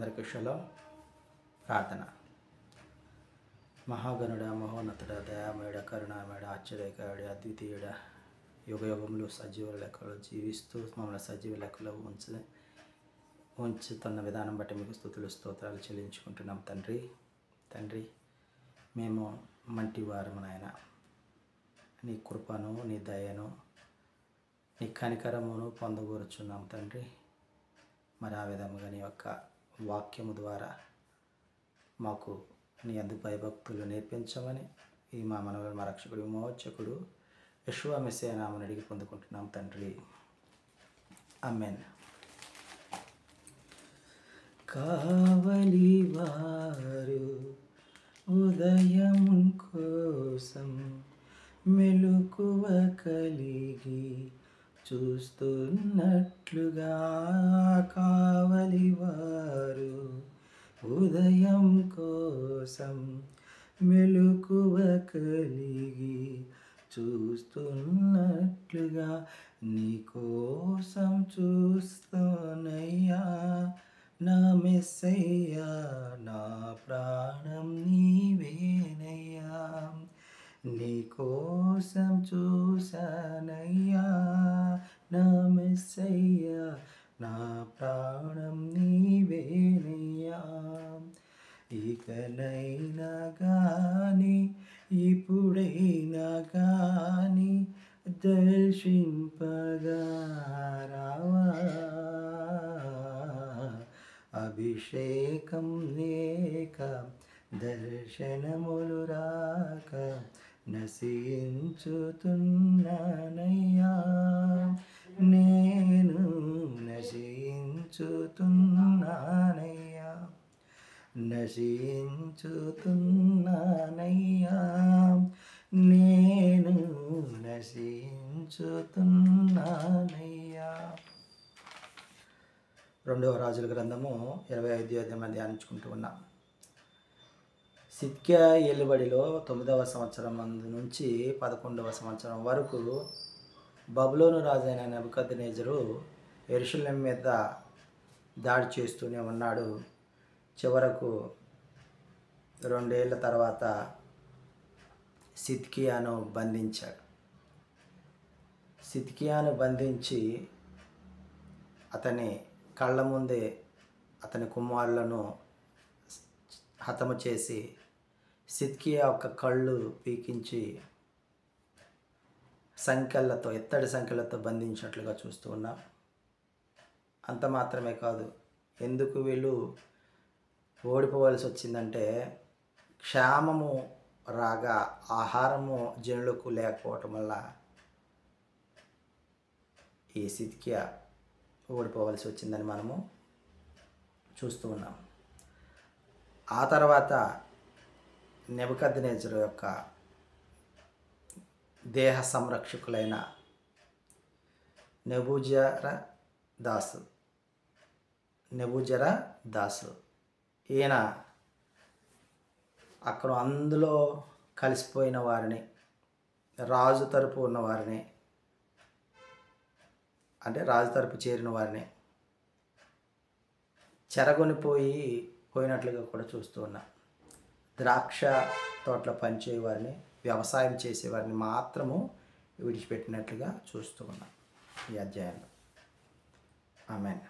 అందరికీ షలోం. ప్రార్థన. మహాగణుడ, మహోన్నతుడ, దయామయుడ, కరుణామయుడ, ఆశ్చర్యకారుడ, అద్వితీయుడ, యుగయుగములు సజీవ లెక్కలో జీవిస్తూ మమ్మల్ని సజీవ లెక్కలో ఉంచుతున్న విధానం బట్టి మీకు స్తుతులు స్తోత్రాలు చెల్లించుకుంటున్నాం. తండ్రి, మేము మంటివారము నాయన. నీ కృపను, నీ దయను, నీ కనికరమును పొందగోరుచున్నాం తండ్రి. మరి ఆ విధముగా నీ యొక్క వాక్యము ద్వారా మాకు నీ అందు భయభక్తులు నేర్పించమని ఈ మా మనవల మా రక్షకుడు విమోచకుడు యెషువా మెస్సీయ నామమున అడిగి పొందుకుంటున్నాం తండ్రి. ఆమేన్. కావలివారు ఉదయం కోసం మెలకువ కలిగి చూస్తున్నట్లుగా, కావలివారు ఉదయం కోసం మెలకువ కలిగి చూస్తున్నట్లుగా నీ కోసం చూస్తానయ్యా నా మెస్సయ్యా, నా ప్రాణం నీవేనయ్యా. నీ కోసం చూశానయ్యా నా మెస్సయ్యా, నా ప్రాణం నీవేనయ్యా. ఇకనైనా గాని ఇప్పుడైనా గాని దర్శింపగా రావా, అభిషేకం లేక దర్శనములు రాక నశించుతున్నానయ్యా, నేను నశించుతున్నానయ్యా, నశించుతున్నానయ్యా, నేను నశించుతున్నానయ్యా. 2వ రాజుల గ్రంథము 25వ అధ్యాయం ధ్యానించుకుంటూ ఉన్నాం. సిద్కియా ఏలుబడిలో 9వ సంవత్సరం నుంచి 11వ సంవత్సరం వరకు బబులోను రాజైన నెబుకద్నెజరు యెరూషలేము మీద దాడి చేస్తూనే ఉన్నాడు. చివరకు 2 ఏళ్ల తర్వాత సిద్కియాను బంధించాడు. సిద్కియాను బంధించి అతని కళ్ళ ముందే అతని కుమారులను హతము చేసి సిద్కియా యొక్క కళ్ళు పీకించి సంఖ్యలతో, ఎత్తడి సంఖ్యలతో బంధించినట్లుగా చూస్తూ ఉన్నాం. అంత మాత్రమే కాదు, ఎందుకు వీళ్ళు ఓడిపోవలసి వచ్చిందంటే క్షామము రాగా ఆహారము జనులకు లేకపోవటం వల్ల ఈ సిద్కియా ఓడిపోవలసి వచ్చిందని మనము చూస్తూ ఉన్నాం. ఆ తర్వాత నెబుకద్నెజరు యొక్క దేహ సంరక్షకులైన నెబూజరదాసు ఈయన అక్కడ అందులో కలిసిపోయిన వారిని, రాజు తరపు ఉన్న వారిని, అంటే రాజు తరపు చేరిన వారిని పోయినట్లుగా కూడా చూస్తూ ఉన్నాం. ద్రాక్ష తోటలో పనిచేయవారిని, వ్యవసాయం చేసేవారిని మాత్రము విడిచిపెట్టినట్లుగా చూస్తూ ఉన్నాం ఈ అధ్యాయంలో. ఆమేన్.